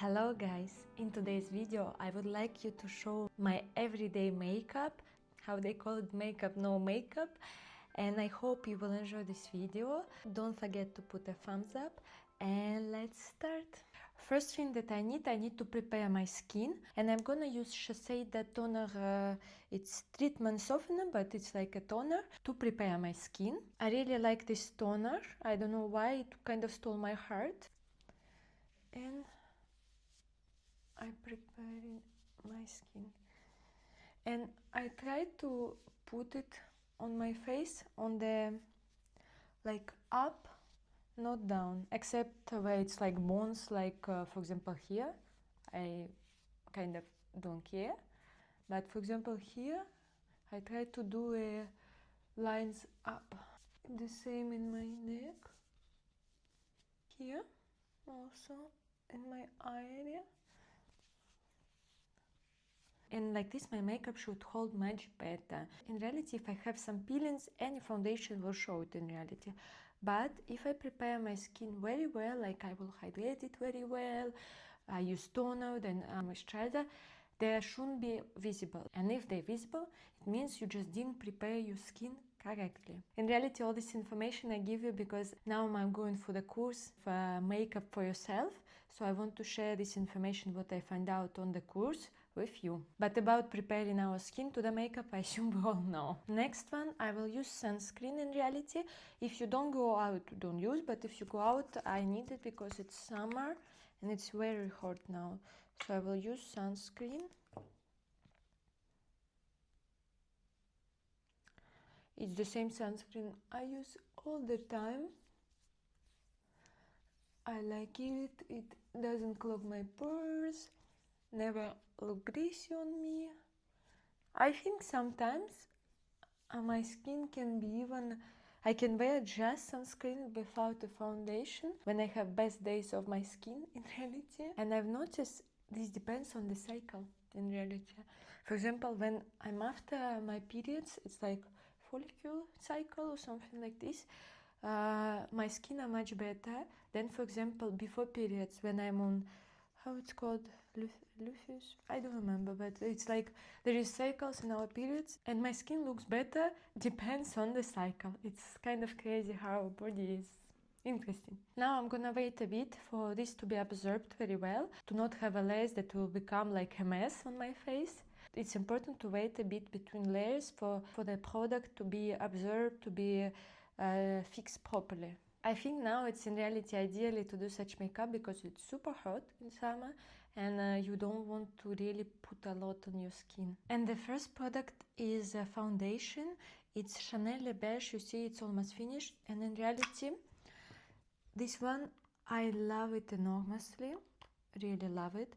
Hello guys, in today's video I would like you to show my everyday makeup, how they call it makeup no makeup, and I hope you will enjoy this video. Don't forget to put a thumbs up and let's start. First thing that I need to prepare my skin, and I'm gonna use Shiseido toner. It's treatment softener, but it's like a toner to prepare my skin. I really like this toner. I don't know why, it kind of stole my heart. And I'm preparing my skin, and I try to put it on my face on the like up, not down, except where it's like bones, like for example here I kind of don't care, but for example here I try to do lines up. The same in my neck, here also in my eye area. And like this my makeup should hold much better. In reality, if I have some peelings, any foundation will show it in reality. But if I prepare my skin very well, like I will hydrate it very well, I use toner, then moisturizer, they shouldn't be visible. And if they're visible, it means you just didn't prepare your skin correctly. In reality, all this information I give you because now I'm going for the course for makeup for yourself. So I want to share this information, what I find out on the course, with you. But about preparing our skin to the makeup, I assume we all know. Next one, I will use sunscreen in reality. If you don't go out, don't use, but if you go out, I need it because it's summer and it's very hot now. So I will use sunscreen. It's the same sunscreen I use all the time. I like it, it doesn't clog my pores, never look greasy on me. I think sometimes my skin can be even, I can wear just sunscreen without a foundation when I have best days of my skin in reality. And I've noticed this depends on the cycle in reality. For example, when I'm after my periods, it's like follicle cycle or something like this, my skin are much better than, for example, before periods when I'm on, how it's called, Lufus? I don't remember, but it's like there is cycles in our periods and my skin looks better, depends on the cycle. It's kind of crazy how our body is. Interesting. Now I'm gonna wait a bit for this to be absorbed very well, to not have a layer that will become like a mess on my face. It's important to wait a bit between layers for the product to be absorbed, to be fixed properly. I think now it's in reality ideally to do such makeup because it's super hot in summer and you don't want to really put a lot on your skin. And the first product is a foundation. It's Chanel Beige. You see it's almost finished, and in reality this one I love it enormously, really love it,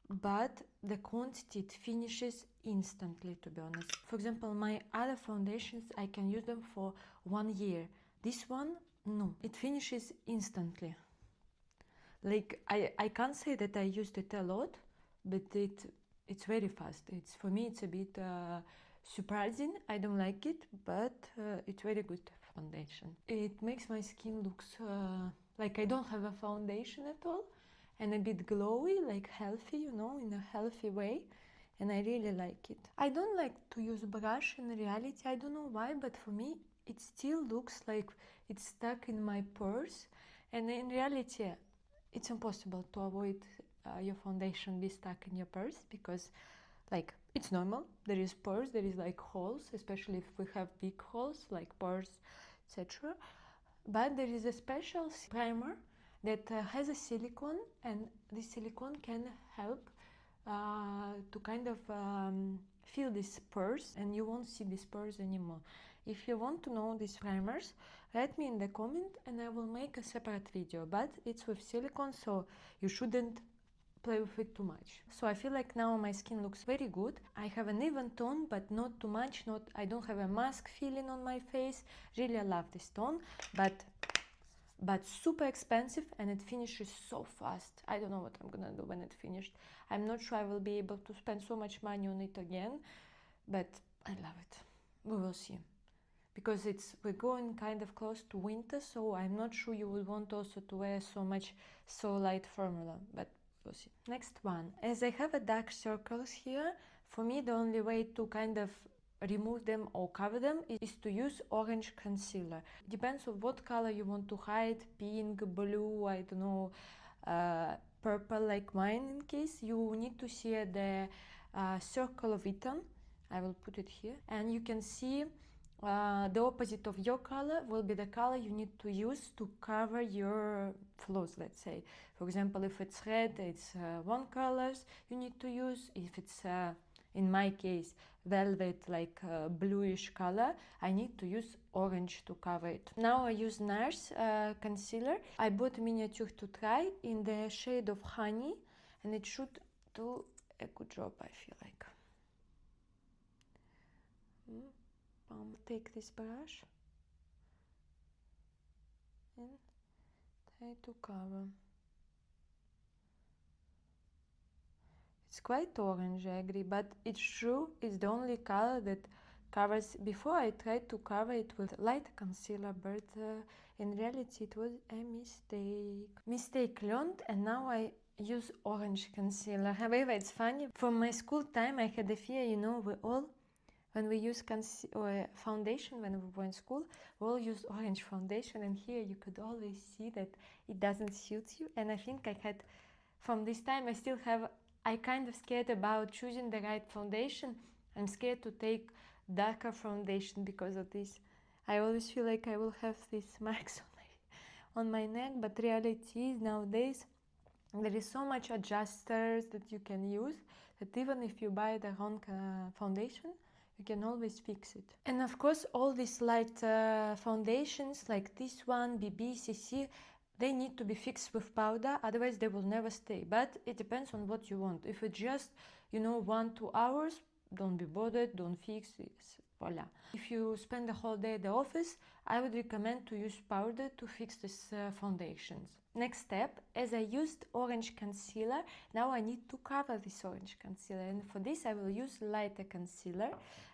but the quantity it finishes instantly, to be honest. For example, my other foundations I can use them for 1 year. This one, no, it finishes instantly. Like I can't say that I used it a lot, but it's very fast. It's, for me it's a bit surprising. I don't like it, but it's very good foundation. It makes my skin looks like I don't have a foundation at all, and a bit glowy, like healthy, you know, in a healthy way, and I really like it. I don't like to use brush in reality. I don't know why, but for me it still looks like it's stuck in my pores, and in reality it's impossible to avoid your foundation be stuck in your pores because like it's normal. There is pores, there is like holes, especially if we have big holes like pores, etc. But there is a special primer that has a silicone, and this silicone can help to kind of fill these pores, and you won't see these pores anymore. If you want to know these primers, write me in the comment and I will make a separate video, but it's with silicone, so you shouldn't play with it too much. So I feel like now my skin looks very good. I have an even tone, but not too much. I don't have a mask feeling on my face. Really, I love this tone, but super expensive, and it finishes so fast. I don't know what I'm gonna do when it's finished. I'm not sure I will be able to spend so much money on it again, but I love it. We will see. Because we're going kind of close to winter, so I'm not sure you would want also to wear so much so light formula, but we'll see. Next one, as I have a dark circles here, for me the only way to kind of remove them or cover them is to use orange concealer. Depends on what color you want to hide, pink, blue, I don't know, purple like mine. In case you need to see the circle of Eton, I will put it here, and you can see the opposite of your color will be the color you need to use to cover your flaws, let's say. For example, if it's red, it's one colors you need to use. If it's in my case velvet, like bluish color, I need to use orange to cover it. Now I use NARS concealer. I bought a miniature to try in the shade of Honey, and it should do a good job, I feel like. Take this brush and try to cover. It's quite orange, I agree, but it's true, it's the only color that covers. Before I tried to cover it with light concealer, but in reality it was a mistake learned, and now I use orange concealer. However, it's funny, from my school time I had a fear, you know, when we use foundation, when we were in school, we all use orange foundation, and here you could always see that it doesn't suit you. And I think I had, from this time, I kind of scared about choosing the right foundation. I'm scared to take darker foundation because of this. I always feel like I will have these marks on my neck, but reality is nowadays there is so much adjusters that you can use that even if you buy the wrong foundation, you can always fix it. And of course, all these light foundations like this one, BB, CC, they need to be fixed with powder, otherwise they will never stay. But it depends on what you want. If it's just, you know, 1-2 hours, don't be bothered, don't fix it, voila. If you spend the whole day at the office, I would recommend to use powder to fix these foundations. Next step, as I used orange concealer, now I need to cover this orange concealer, and for this I will use lighter concealer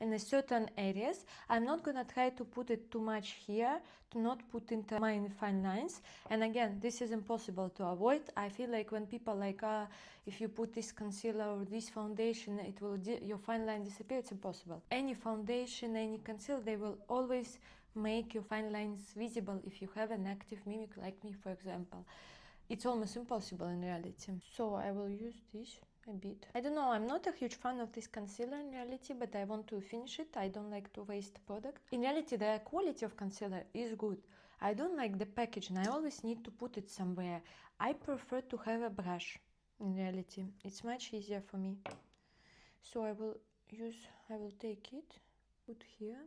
in certain areas. I'm not gonna try to put it too much here to not put into my fine lines, and again, this is impossible to avoid. I feel like when people like, if you put this concealer or this foundation, it will your fine line disappear. It's impossible. Any foundation, any concealer, they will always make your fine lines visible if you have an active mimic like me, for example. It's almost impossible in reality. So I will use this a bit. I don't know, I'm not a huge fan of this concealer in reality, but I want to finish it. I don't like to waste product. In reality, the quality of concealer is good. I don't like the packaging. I always need to put it somewhere. I prefer to have a brush. In reality, it's much easier for me. So I will take it, put here.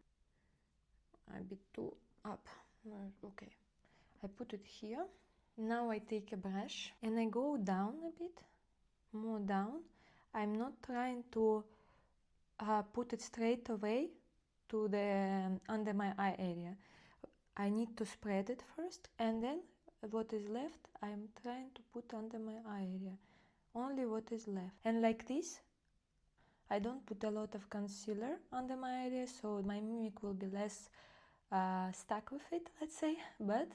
A bit too up. Okay, I put it here. Now I take a brush and I go down a bit, more down. I'm not trying to put it straight away to the under my eye area. I need to spread it first, and then what is left I'm trying to put under my eye area. Only what is left. And like this, I don't put a lot of concealer under my area, so my mimic will be less stuck with it, let's say, but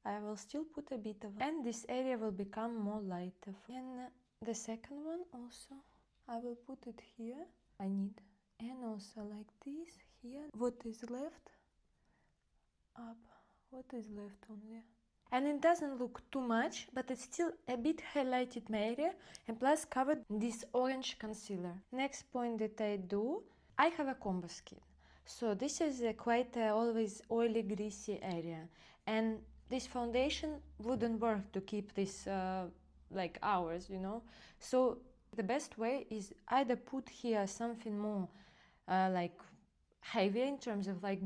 I will still put a bit of it, and this area will become more lighter. And the second one also, I will put it here. I need, and also like this here. What is left? Up. What is left only? And it doesn't look too much, but it's still a bit highlighted my area, and plus covered this orange concealer. Next point that I do, I have a combo skin. So this is quite always oily, greasy area, and this foundation wouldn't work to keep this like hours, you know. So the best way is either put here something more like heavier in terms of like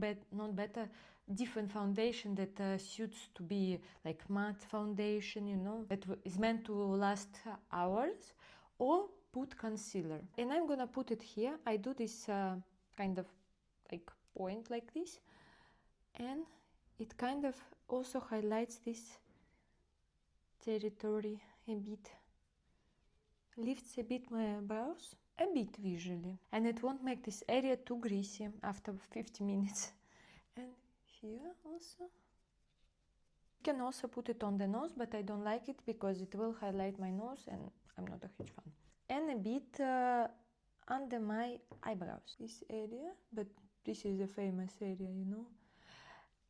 different foundation that suits to be like matte foundation, you know, that is meant to last hours, or put concealer. And I'm gonna put it here. I do this kind of like point like this, and it kind of also highlights this territory a bit, lifts a bit my brows a bit visually, and it won't make this area too greasy after 50 minutes. And here also Can also put it on the nose, but I don't like it because it will highlight my nose and I'm not a huge fan. And a bit under my eyebrows, this area, but this is a famous area, you know.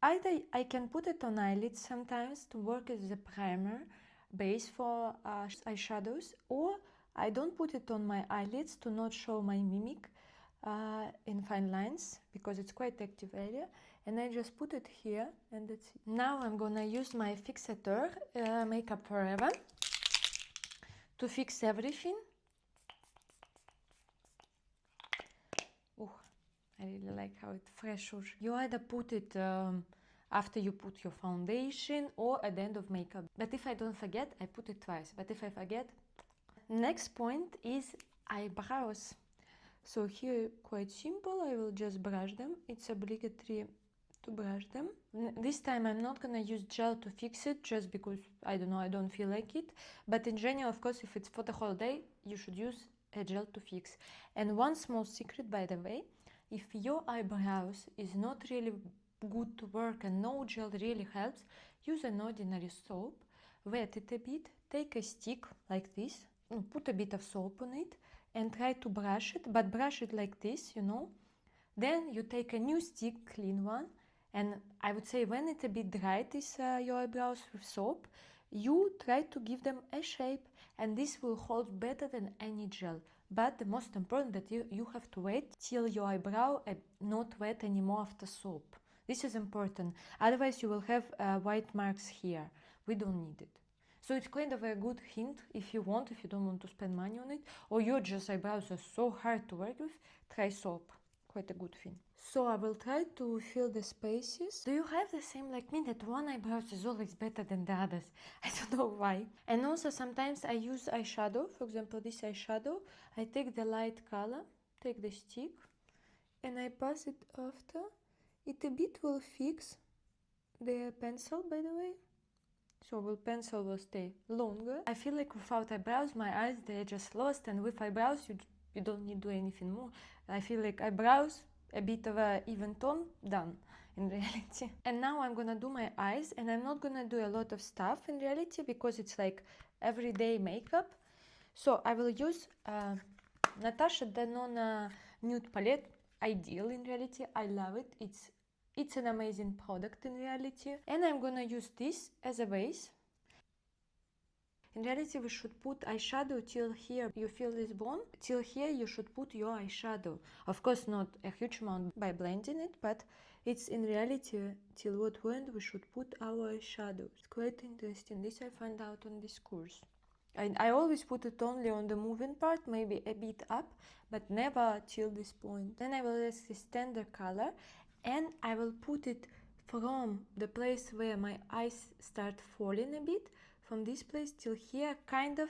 Either I can put it on eyelids sometimes to work as a primer base for eyeshadows, or I don't put it on my eyelids to not show my mimic in fine lines because it's quite active area, and I just put it here and that's it. Now I'm gonna use my fixator Makeup Forever to fix everything. Oh, I really like how it fresh Rouge. You either put it after you put your foundation or at the end of makeup. But if I don't forget, I put it twice. But if I forget... Next point is eyebrows. So here, quite simple, I will just brush them. It's obligatory to brush them. This time I'm not gonna use gel to fix it just because, I don't know, I don't feel like it. But in general, of course, if it's for the whole day, you should use a gel to fix. And one small secret, by the way, if your eyebrows is not really good to work and no gel really helps, use an ordinary soap, wet it a bit, take a stick like this, put a bit of soap on it and try to brush it, but brush it like this, you know. Then you take a new stick, clean one, and I would say when it's a bit dry, your eyebrows with soap, you try to give them a shape, and this will hold better than any gel. But the most important that you have to wait till your eyebrow not wet anymore after soap. This is important, otherwise you will have white marks here. We don't need it. So it's kind of a good hint if you don't want to spend money on it, or your just eyebrows are so hard to work with, try soap. Quite a good thing. So I will try to fill the spaces. Do you have the same like me that one eyebrow is always better than the others? I don't know why. And also sometimes I use eyeshadow. For example, this eyeshadow. I take the light color, take the stick, and I pass it after. It a bit will fix the pencil, by the way. So pencil will stay longer. I feel like without eyebrows, my eyes, they're just lost. And with eyebrows, you don't need to do anything more. I feel like eyebrows, a bit of a even tone, done in reality. And now I'm gonna do my eyes, and I'm not gonna do a lot of stuff in reality because it's like everyday makeup. So I will use Natasha Denona Nude palette. Ideal in reality, I love it. It's an amazing product in reality. And I'm gonna use this as a base. In reality, we should put eyeshadow till here. You feel this bone? Till here you should put your eyeshadow. Of course, not a huge amount by blending it, but it's in reality till what point we should put our eyeshadow. It's quite interesting. This I find out on this course. I always put it only on the moving part, maybe a bit up, but never till this point. Then I will use this tender color, and I will put it from the place where my eyes start falling a bit, from this place till here, kind of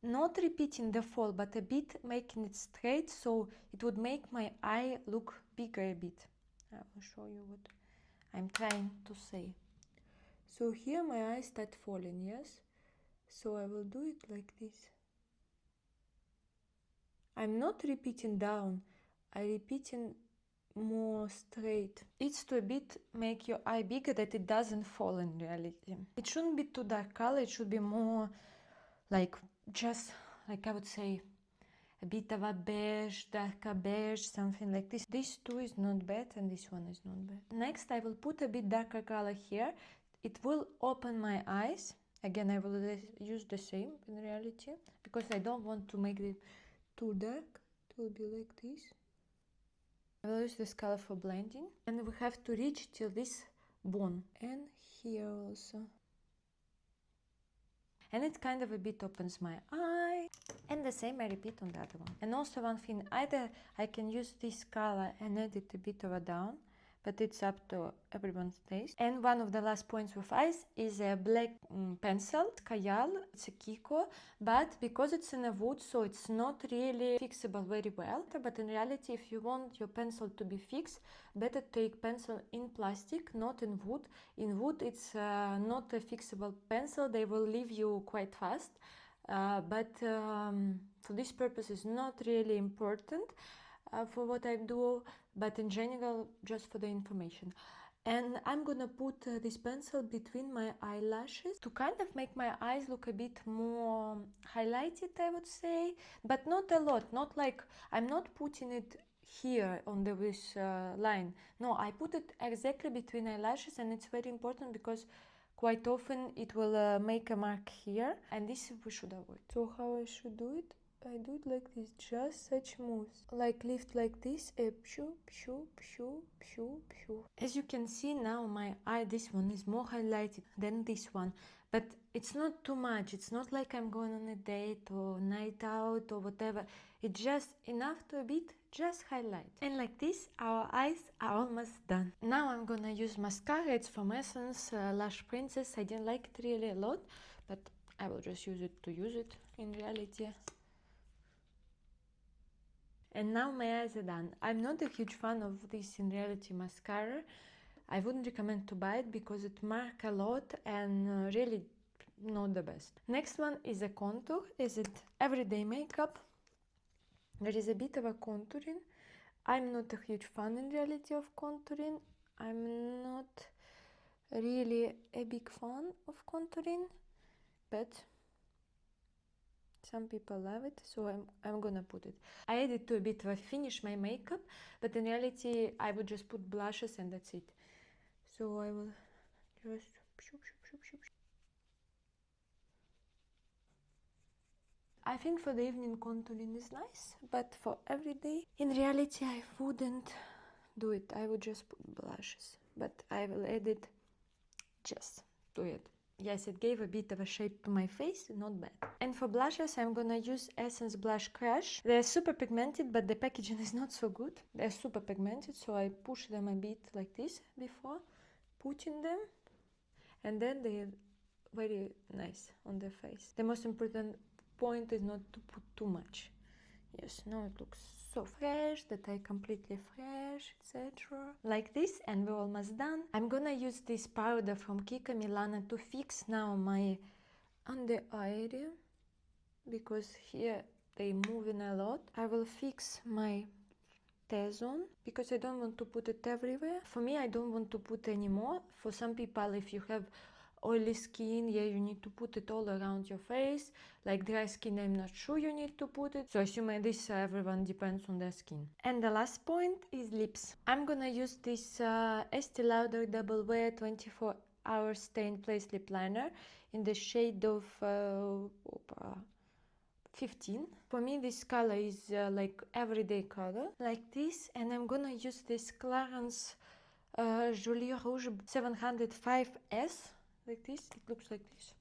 not repeating the fall, but a bit making it straight, so it would make my eye look bigger a bit. I will show you what I'm trying to say. So here my eyes start falling, yes? So I will do it like this. I'm not repeating down, I'm repeating more straight. It's to a bit make your eye bigger that it doesn't fall in reality. It shouldn't be too dark color, it should be more like just like I would say a bit of a beige, darker beige, something like this. This too is not bad and this one is not bad. Next I will put a bit darker color here. It will open my eyes. Again, I will use the same in reality because I don't want to make it too dark. It will be like this. I will use this color for blending, and we have to reach till this bone and here also. And it kind of a bit opens my eye, and the same I repeat on the other one. And also one thing, either I can use this color and add it a bit of a down, but it's up to everyone's taste. And one of the last points with eyes is a black pencil, Kajal. It's a Kiko, but because it's in a wood, so it's not really fixable very well. But in reality, if you want your pencil to be fixed, better take pencil in plastic, not in wood. In wood, it's not a fixable pencil. They will leave you quite fast. But for this purpose, is not really important. For what I do, but in general, just for the information. And I'm gonna put this pencil between my eyelashes to kind of make my eyes look a bit more highlighted, I would say, but not a lot. Not like I'm not putting it here on the wish line. No, I put it exactly between eyelashes, and it's very important because quite often it will make a mark here, and this we should avoid. So how I should do it? I do it like this, just such moves. Like lift like this, pshoo, pshoo, pshoo, pshoo, pshoo. As you can see now, my eye, this one is more highlighted than this one. But it's not too much. It's not like I'm going on a date or night out or whatever. It's just enough to a bit, just highlight. And like this, our eyes are almost done. Now I'm gonna use mascara. It's from Essence, Lash Princess. I didn't like it really a lot, but I will just use it to use it in reality. And now my eyes are done. I'm not a huge fan of this in reality mascara. I wouldn't recommend to buy it because it marks a lot and really not the best. Next one is a contour. Is it everyday makeup? There is a bit of a contouring. I'm not a huge fan in reality of contouring. I'm not really a big fan of contouring, but some people love it, so I'm gonna put it. I added to a bit of finish my makeup, but in reality I would just put blushes and that's it. So I will just I think for the evening contouring is nice, but for everyday, in reality I wouldn't do it. I would just put blushes, but I will add it just to it. Yes, it gave a bit of a shape to my face, not bad. And for blushes, I'm gonna use Essence Blush Crush. They're super pigmented, but the packaging is not so good. They're super pigmented, so I push them a bit like this before putting them. And then they're very nice on the face. The most important point is not to put too much. Yes, now it looks so fresh, that I completely fresh, etc. Like this, and we're almost done. I'm gonna use this powder from Kiko Milano to fix now my under eye area, because here they moving a lot. I will fix my T-zone because I don't want to put it everywhere. For me, I don't want to put anymore. For some people, if you have oily skin, yeah, you need to put it all around your face. Like dry skin, I'm not sure you need to put it. So assuming this, everyone depends on their skin. And the last point is lips. I'm gonna use this Estée Lauder Double Wear 24 Hour Stay in Place Lip Liner in the shade of 15. For me, this color is like everyday color, like this. And I'm gonna use this Clarins Joli Rouge 705S. Like this, it looks like this.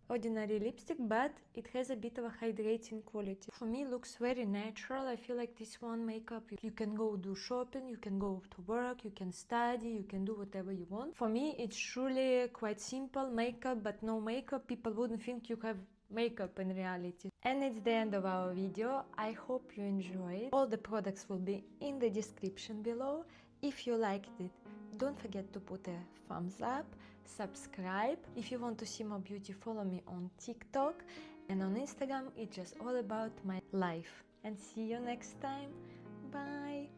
Ordinary lipstick, but it has a bit of a hydrating quality. For me, it looks very natural. I feel like this one makeup, you can go do shopping, you can go to work, you can study, you can do whatever you want. For me, it's truly quite simple makeup, but no makeup. People wouldn't think you have makeup in reality. And it's the end of our video. I hope you enjoyed. All the products will be in the description below. If you liked it, don't forget to put a thumbs up, subscribe. If you want to see more beauty, follow me on TikTok, and on Instagram. It's just all about my life. And see you next time. Bye.